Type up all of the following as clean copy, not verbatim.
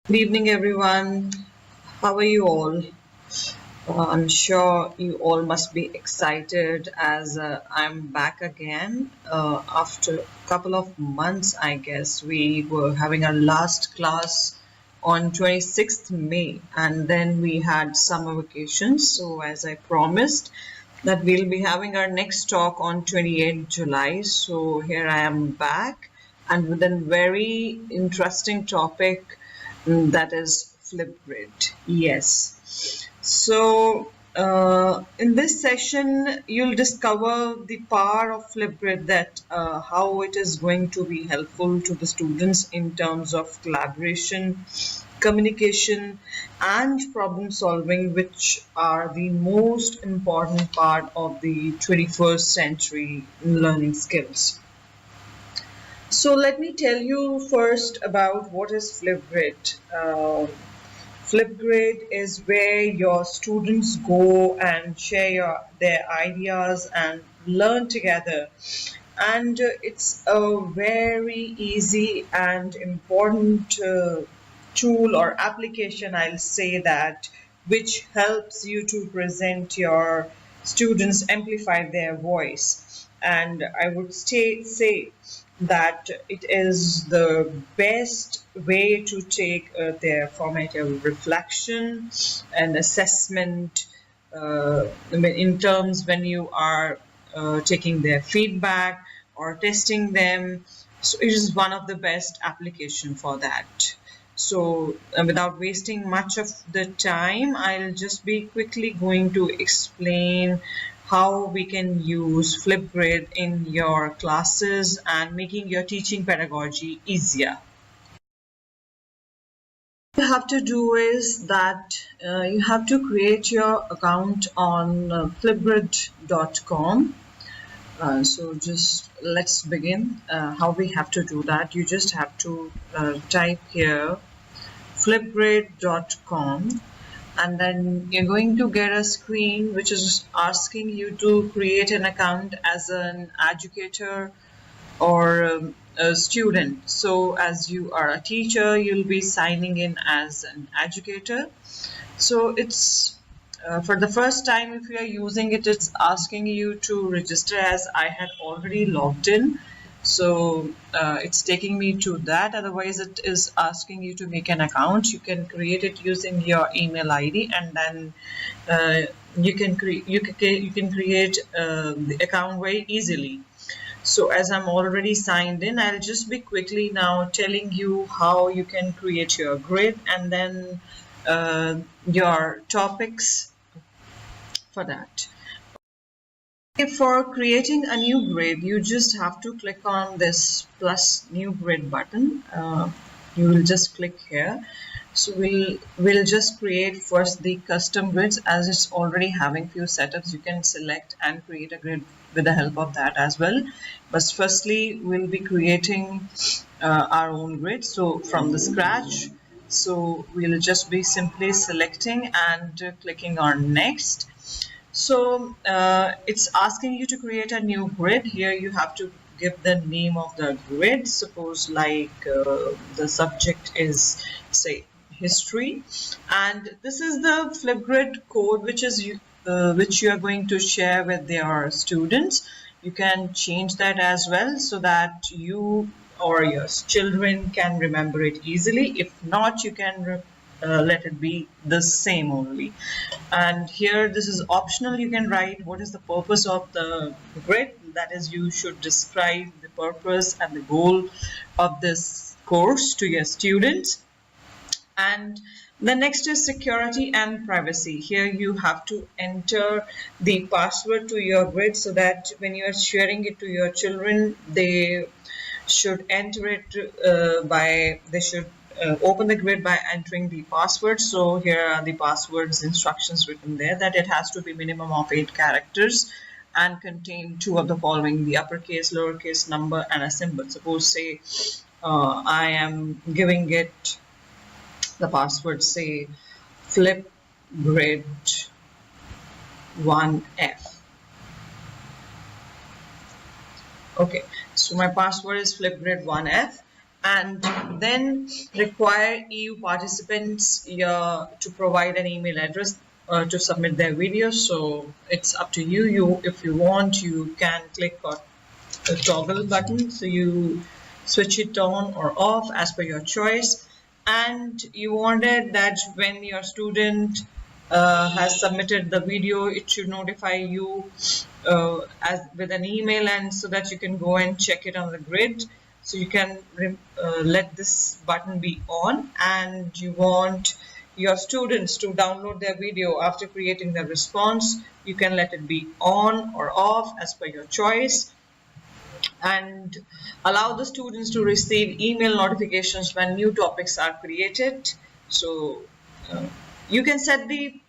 Good evening, everyone. How are you all? I'm sure you all must be excited as I'm back again. After a couple of months, I guess, we were having our last class on 26th May, and then we had summer vacations. So, as I promised, that we'll be having our next talk on 28th July. So, here I am back and with a very interesting topic that is Flipgrid. Yes. So, in this session, you'll discover the power of Flipgrid, that how it is going to be helpful to the students in terms of collaboration, communication, and problem solving, which are the most important part of the 21st century learning skills. So let me tell you first about what is Flipgrid. Flipgrid is where your students go and share their ideas and learn together. And it's a very easy and important tool or application, I'll say that, which helps you to present your students, amplify their voice. And I would say that it is the best way to take their formative reflection and assessment in terms when you are taking their feedback or testing them. So it is one of the best application for that. So without wasting much of the time, I'll just be quickly going to explain how we can use Flipgrid in your classes and making your teaching pedagogy easier. What you have to do is that you have to create your account on flipgrid.com. So just let's begin how we have to do that. You just have to type here flipgrid.com, and then you're going to get a screen which is asking you to create an account as an educator or a student. So as you are a teacher, you'll be signing in as an educator. So it's for the first time, if you are using it, it's asking you to register, as I had already logged in. So it's taking me to that. Otherwise, it is asking you to make an account. You can create it using your email ID, and then you can create the account very easily. So as I'm already signed in, I'll just be quickly now telling you how you can create your grid and then your topics for that. For creating a new grid, you just have to click on this plus new grid button. You will just click here. So we'll just create first the custom grids, as it's already having few setups. You can select and create a grid with the help of that as well. But firstly, we'll be creating our own grid. So from the scratch. So we'll just be simply selecting and clicking on next. So it's asking you to create a new grid. Here you have to give the name of the grid. Suppose like the subject is, say, history, and this is the Flipgrid code which you are going to share with your students. You can change that as well so that you or your children can remember it easily. If not, you can let it be the same only. And here this is optional. You can write what is the purpose of the grid. That is, you should describe the purpose and the goal of this course to your students. And the next is security and privacy. Here you have to enter the password to your grid so that when you are sharing it to your children, they should enter it they should open the grid by entering the password. So here are the passwords instructions written there, that it has to be minimum of 8 characters and contain 2 of the following: the uppercase, lowercase, number, and a symbol. Suppose say I am giving it the password, say Flipgrid 1F. Okay, so my password is Flipgrid 1F, and then require EU participants to provide an email address to submit their videos. So it's up to you. If you want, you can click on the toggle button, so you switch it on or off as per your choice. And you wanted that when your student has submitted the video, it should notify you as with an email, and so that you can go and check it on the grid. So you can let this button be on, and you want your students to download their video after creating the response. You can let it be on or off as per your choice, and allow the students to receive email notifications when new topics are created. So you can set the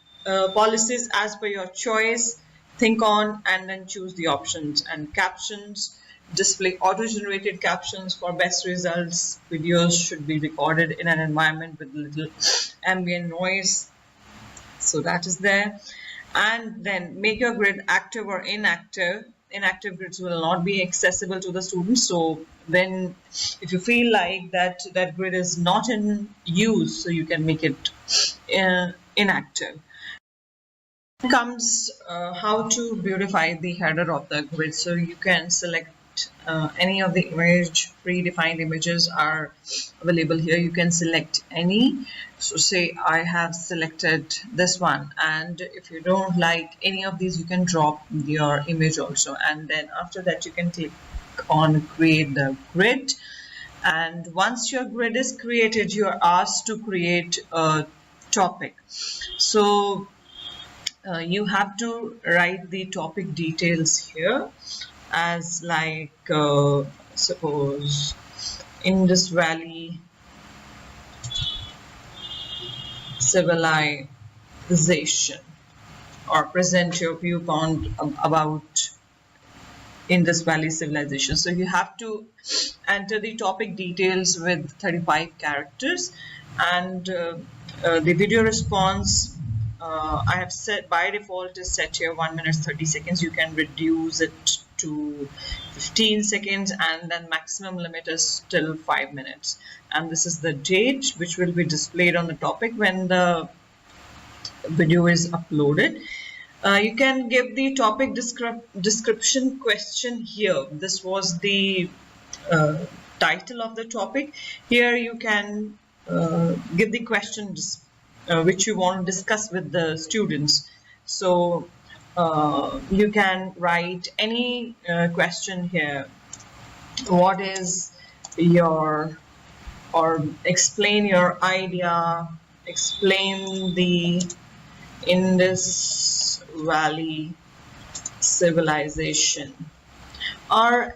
policies as per your choice. Think on and then choose the options. And captions, display auto-generated captions for best results. Videos should be recorded in an environment with little ambient noise. So that is there. And then make your grid active or inactive. Inactive grids will not be accessible to the students. So then if you feel like that grid is not in use, so you can make it inactive. Comes how to beautify the header of the grid. So you can select any of the predefined images are available here. You can select any. So say I have selected this one, and if you don't like any of these, you can drop your image also, and then after that you can click on create the grid. And once your grid is created, you are asked to create a topic. So you have to write the topic details here, as like suppose Indus Valley civilization, or present your viewpoint about Indus Valley civilization. So you have to enter the topic details with 35 characters, and the video response I have set by default is set here 1 minute 30 seconds. You can reduce it to 15 seconds, and then maximum limit is till 5 minutes. And this is the date which will be displayed on the topic when the video is uploaded. You can give the topic description question here. This was the title of the topic. Here you can give the question which you want to discuss with the students. So you can write any question here. What is your, or explain your idea, explain the Indus Valley civilization, or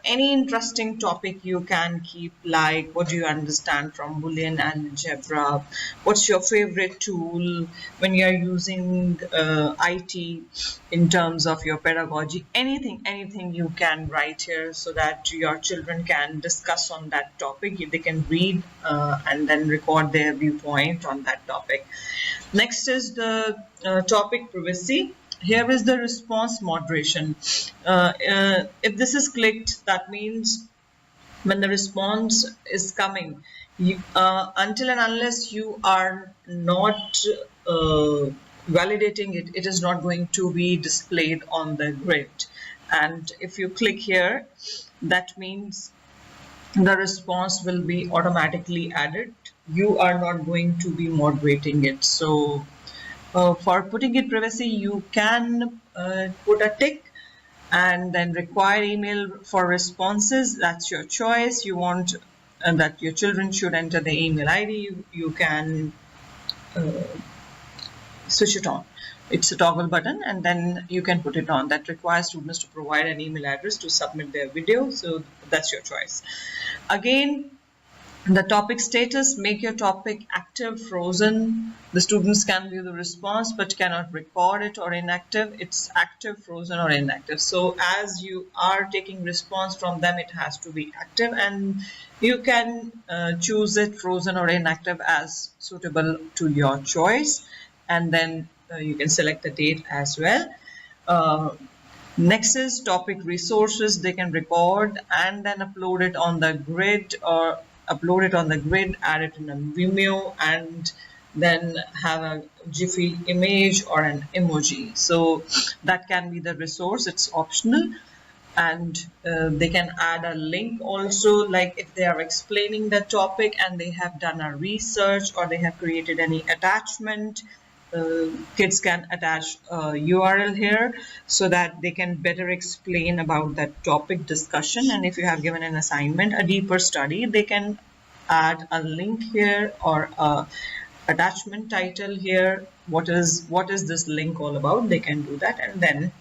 any interesting topic you can keep, like what do you understand from Boolean and algebra, what's your favorite tool when you are using IT in terms of your pedagogy. Anything you can write here, so that your children can discuss on that topic. They can read and then record their viewpoint on that topic. Next is the topic privacy. Here is the response moderation. If this is clicked, that means when the response is coming, until and unless you are not validating it, it is not going to be displayed on the grid. And if you click here, that means the response will be automatically added. You are not going to be moderating it. So for putting it privacy, you can put a tick, and then require email for responses. That's your choice. You want that your children should enter the email ID. You can switch it on. It's a toggle button, and then you can put it on. That requires students to provide an email address to submit their video. So that's your choice. Again, the topic status, make your topic active, frozen. The students can view the response but cannot record it, or inactive. It's active, frozen, or inactive. So as you are taking response from them, it has to be active, and you can choose it frozen or inactive as suitable to your choice. And then you can select the date as well. Next is topic resources. They can record and then upload it on the grid, or upload it on the grid, add it in a Vimeo, and then have a Jiffy image or an emoji. So that can be the resource. It's optional. And they can add a link also, like if they are explaining the topic and they have done a research or they have created any attachment, kids can attach a URL here so that they can better explain about that topic discussion. And if you have given an assignment, a deeper study, they can add a link here or a attachment title here. What is this link all about? They can do that, and then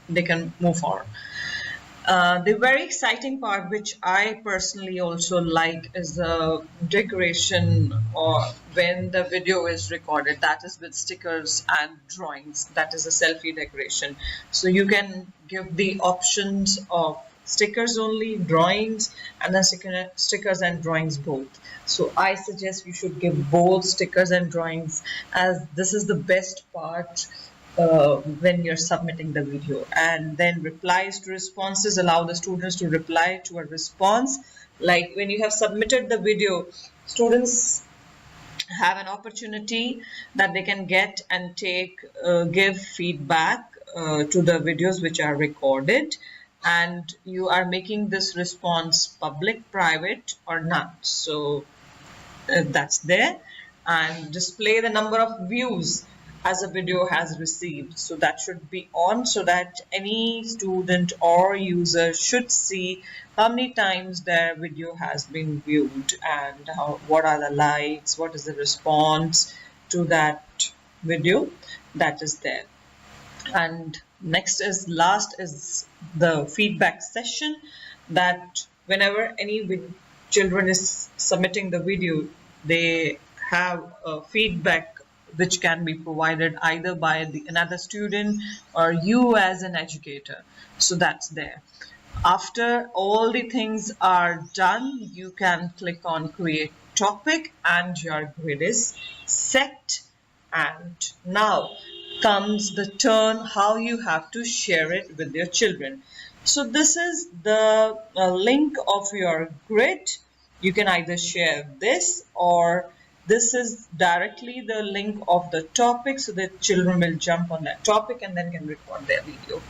they can move forward. The very exciting part, which I personally also like, is the decoration or when the video is recorded, that is with stickers and drawings. That is a selfie decoration. So you can give the options of stickers only, drawings, and then stickers and drawings both. So I suggest you should give both stickers and drawings, as this is the best part when you're submitting the video. And then replies to responses, allow the students to reply to a response. Like when you have submitted the video, students have an opportunity that they can get and give feedback to the videos which are recorded, and you are making this response public, private, or not. So that's there. And display the number of views as a video has received. So that should be on, so that any student or user should see how many times their video has been viewed and what are the likes, what is the response to that video. That is there. And last is the feedback session, that whenever any children is submitting the video, they have a feedback which can be provided either by another student or you as an educator. So that's there. After all the things are done, you can click on create topic and your grid is set. And now comes the turn how you have to share it with your children. So this is the link of your grid. You can either share this, or this is directly the link of the topic, so that children will jump on that topic and then can record their video.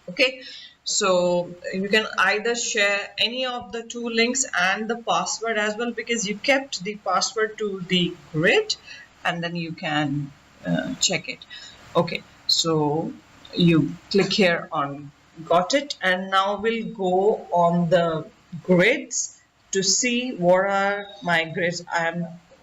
Okay, so you can either share any of the two links and the password as well, because you kept the password to the grid, and then you can check it. Okay, so you click here on got it, and now we'll go on the grids to see what are my grids.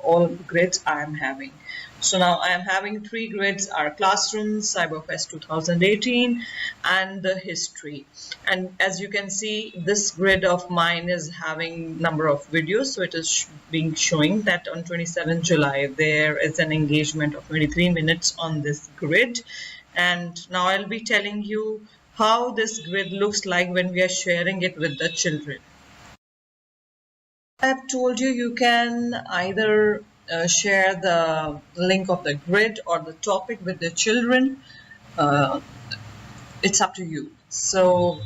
All grids I am having. So now I am having 3 grids: our classroom, Cyberfest 2018, and the history. And as you can see, this grid of mine is having number of videos. So it is being showing that on 27 July there is an engagement of 23 minutes on this grid. And now I'll be telling you how this grid looks like when we are sharing it with the children. I have told you, you can either share the link of the grid or the topic with the children. It's up to you. So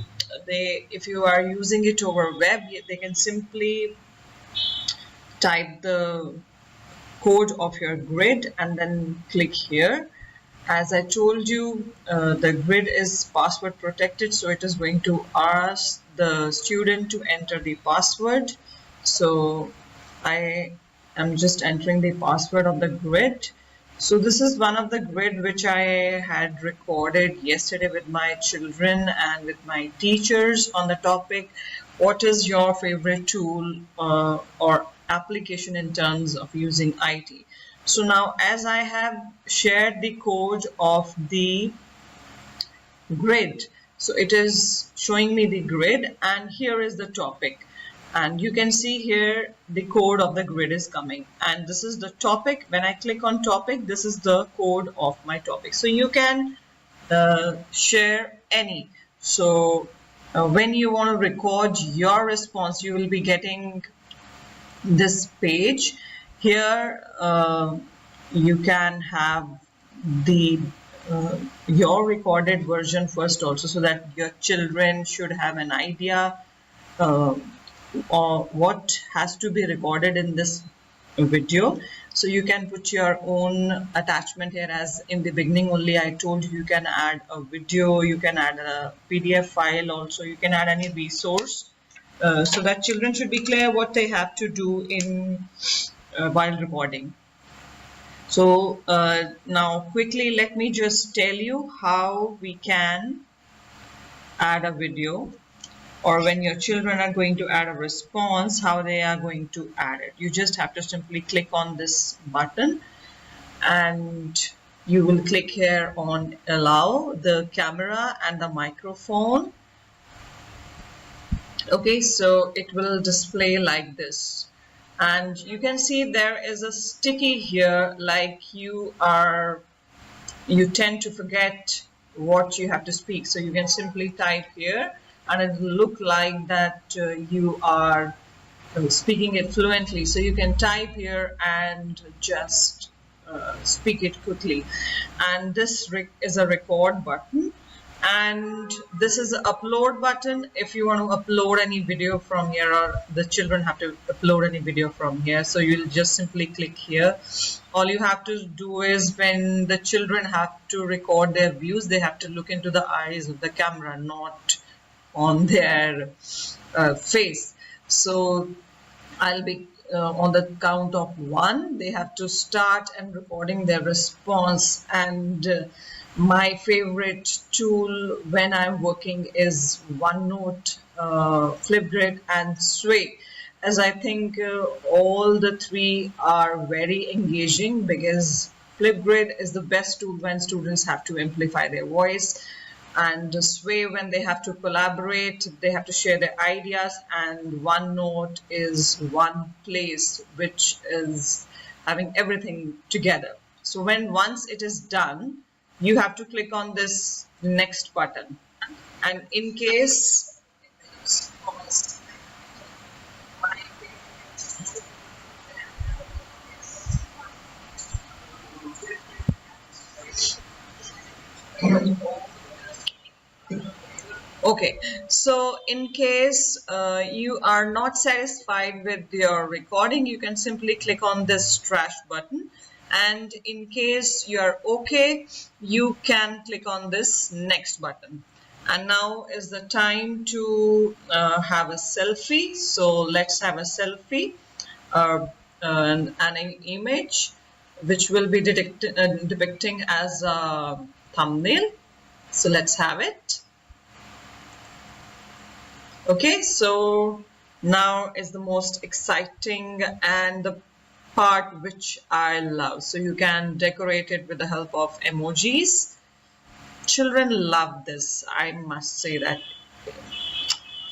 if you are using it over web, they can simply type the code of your grid and then click here. As I told you, the grid is password protected, so it is going to ask the student to enter the password. So I am just entering the password of the grid. So this is one of the grid which I had recorded yesterday with my children and with my teachers on the topic, what is your favorite tool or application in terms of using IT. So now as I have shared the code of the grid, so it is showing me the grid, and here is the topic. And you can see here the code of the grid is coming, and this is the topic. When I click on topic, this is the code of my topic. So you can share any. So when you want to record your response, you will be getting this page. Here you can have the your recorded version first also, so that your children should have an idea what has to be recorded in this video. So you can put your own attachment here, as in the beginning only I told you can add a video, you can add a PDF file also, you can add any resource, so that children should be clear what they have to do in while recording. So now quickly let me just tell you how we can add a video, or when your children are going to add a response, how they are going to add it. You just have to simply click on this button and you will click here on allow the camera and the microphone. Okay, so it will display like this, and you can see there is a sticky here, like you tend to forget what you have to speak, so you can simply type here and it will look like that you are speaking it fluently. So you can type here and just speak it quickly. And this is a record button, and this is the upload button. If you want to upload any video from here, or the children have to upload any video from here, so you'll just simply click here. All you have to do is, when the children have to record their views, they have to look into the eyes of the camera, not on their face. So I'll be on the count of 1, they have to start and recording their response. And my favorite tool when I'm working is OneNote, Flipgrid and Sway, as I think all the 3 are very engaging, because Flipgrid is the best tool when students have to amplify their voice, and Sway when they have to collaborate, they have to share their ideas, and OneNote is one place which is having everything together. So once it is done, you have to click on this next button, and in case okay, so in case you are not satisfied with your recording, you can simply click on this trash button, and in case you are okay, you can click on this next button. And now is the time to have a selfie. So let's have a selfie, an image which will be depicting as a thumbnail. So let's have it. Okay, so now is the most exciting and the part which I love. So you can decorate it with the help of emojis. Children love this, I must say that.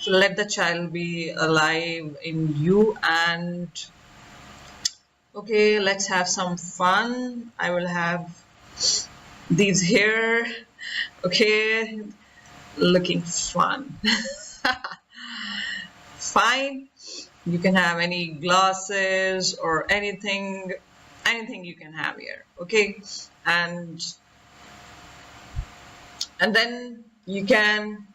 So let the child be alive in you. And okay, let's have some fun. I will have these here. Okay, looking fun. Fine, you can have any glasses or anything you can have here. Okay, and then you can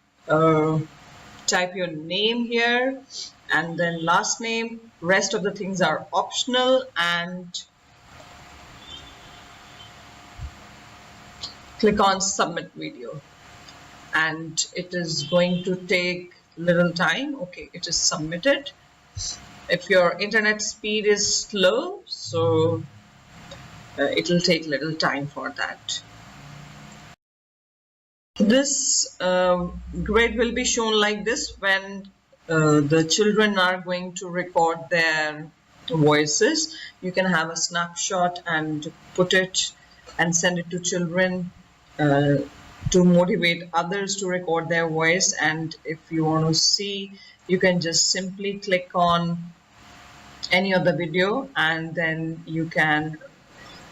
type your name here, and then last name. Rest of the things are optional, and click on submit video, and it is going to take little time. Okay, it is submitted. If your internet speed is slow, so it will take little time for that. This grid will be shown like this when the children are going to record their voices. You can have a snapshot and put it and send it to children to motivate others to record their voice. And if you want to see, you can just simply click on any of the video, and then you can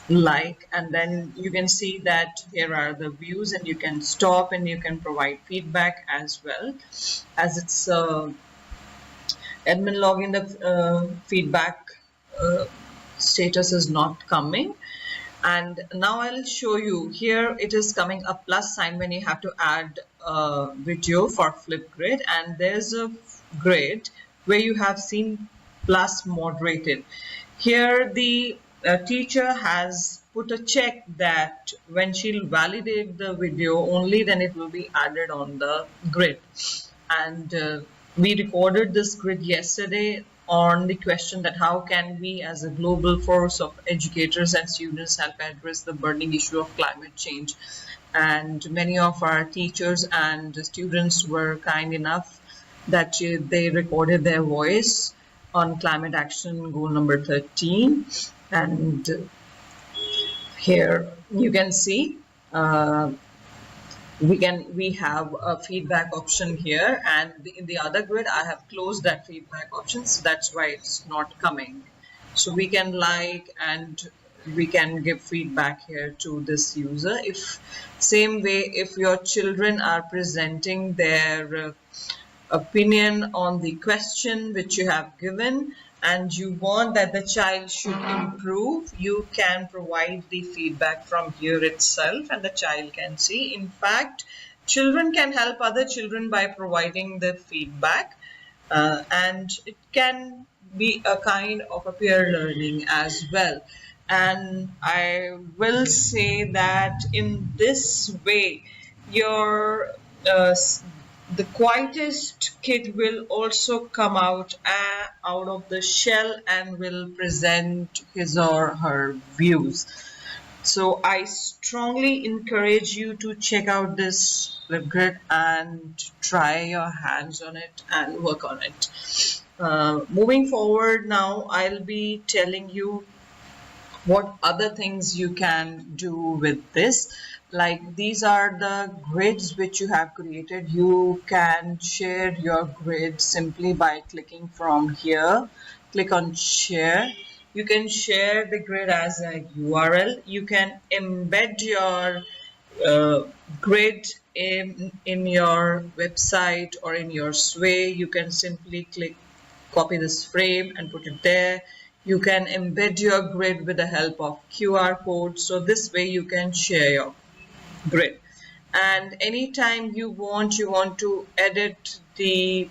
like, and then you can see that here are the views, and you can stop and you can provide feedback as well. As it's admin login, the feedback status is not coming. And now I'll show you here. It is coming a plus sign when you have to add a video for Flipgrid, and there's a grid where you have seen plus moderated. Here the teacher has put a check that when she'll validate the video, only then it will be added on the grid. And we recorded this grid yesterday on the question that how can we as a global force of educators and students help address the burning issue of climate change. And many of our teachers and students were kind enough that they recorded their voice on climate action goal number 13. And here you can see we have a feedback option here, and in the other grid I have closed that feedback option, so that's why it's not coming. So we can like and we can give feedback here to this user. If same way, if your children are presenting their opinion on the question which you have given and you want that the child should improve, you can provide the feedback from here itself and the child can see. In fact, children can help other children by providing the feedback, and it can be a kind of a peer learning as well. And I will say that in this way, your the quietest kid will also come out of the shell and will present his or her views. So I strongly encourage you to check out this Flipgrid and try your hands on it and work on it. Moving forward now, I'll be telling you what other things you can do with this. Like, these are the grids which you have created. You can share your grid simply by clicking from here. Click on share. You can share the grid as a URL. You can embed your grid in your website or in your Sway. You can simply copy this frame and put it there. You can embed your grid with the help of QR code. So this way you can share your grid. And anytime you want to edit the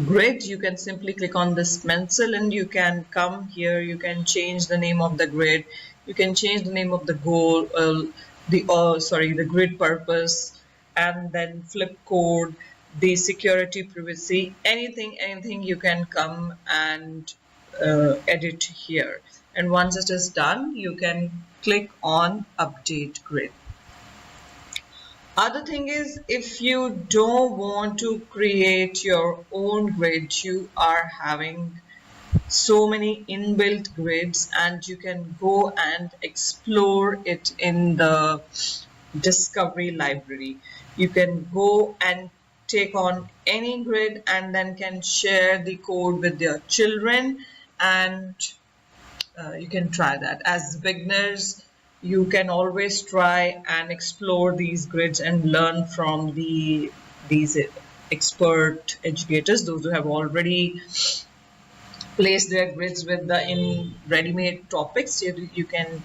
grid, you can simply click on this pencil and you can come here. You can change the name of the grid. You can change the name of the goal, the grid purpose, and then flip code, the security, privacy, anything you can come and edit here. And once it is done, you can click on update grid. Other thing is, if you don't want to create your own grid, you are having so many inbuilt grids and you can go and explore it in the discovery library. You can go and take on any grid and then can share the code with your children, and you can try that. As beginners, you can always try and explore these grids and learn from these expert educators, those who have already placed their grids with the ready-made topics. You can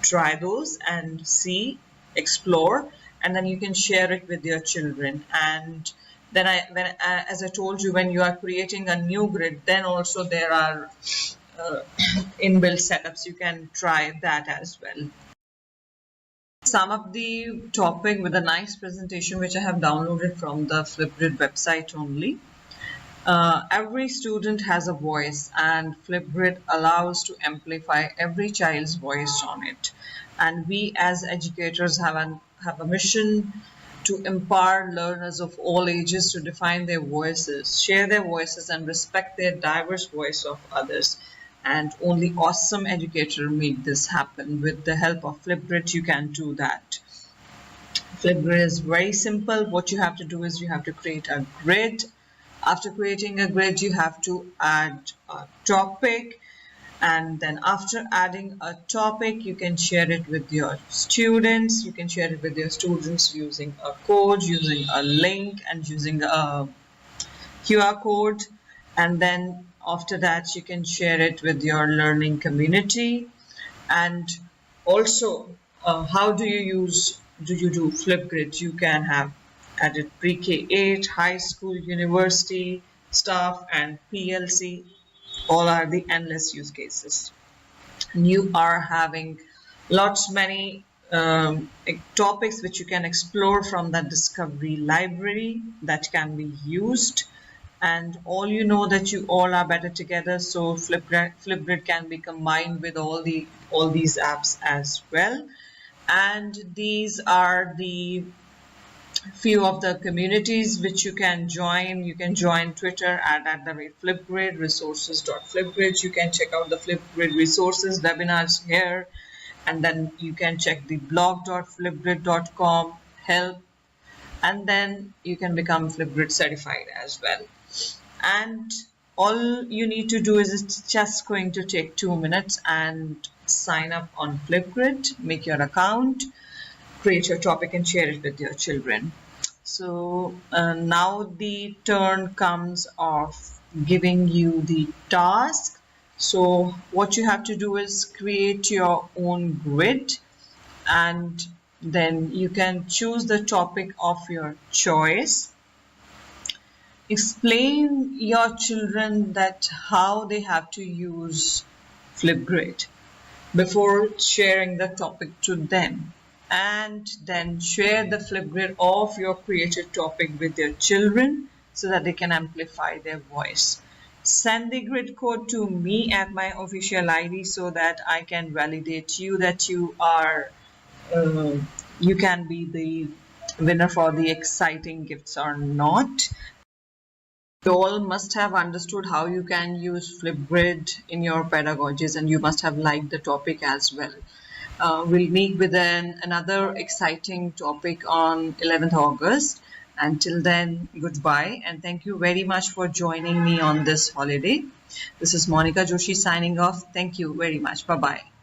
try those and see, explore, and then you can share it with your children. And then as I told you, when you are creating a new grid, then also there are inbuilt setups. You can try that as well. Sum up the topic with a nice presentation which I have downloaded from the Flipgrid website only. Every student has a voice, and Flipgrid allows to amplify every child's voice on it. And we as educators have a mission to empower learners of all ages to define their voices, share their voices, and respect their diverse voice of others. And only awesome educator make this happen. With the help of Flipgrid, you can do that. Flipgrid is very simple. What you have to do is you have to create a grid. After creating a grid, you have to add a topic. And then after adding a topic, you can share it with your students. You can share it with your students using a code, using a link, and using a QR code. And then after that, you can share it with your learning community. And also, how do you do Flipgrid? You can have added pre-K 8, high school, university, staff, and PLC. All are the endless use cases. You are having lots many topics which you can explore from that discovery library that can be used, and all you know that you all are better together, so Flipgrid can be combined with all these apps as well. And these are the few of the communities which you can join. You can join Twitter at the rate Flipgrid, resources.flipgrid. You can check out the Flipgrid resources webinars here, and then you can check the blog.flipgrid.com help, and then you can become Flipgrid certified as well. And all you need to do is it's just going to take 2 minutes and sign up on Flipgrid, make your account, create your topic and share it with your children. So now the turn comes of giving you the task. So what you have to do is create your own grid, and then you can choose the topic of your choice. Explain your children that how they have to use Flipgrid before sharing the topic to them, and then share the Flipgrid of your created topic with your children so that they can amplify their voice. Send the grid code to me at my official ID so that I can validate you that you are you can be the winner for the exciting gifts or not. You all must have understood how you can use Flipgrid in your pedagogies, and you must have liked the topic as well. We'll meet with another exciting topic on 11th August. Until then, goodbye, and thank you very much for joining me on this holiday. This is Monica Joshi signing off. Thank you very much. Bye-bye.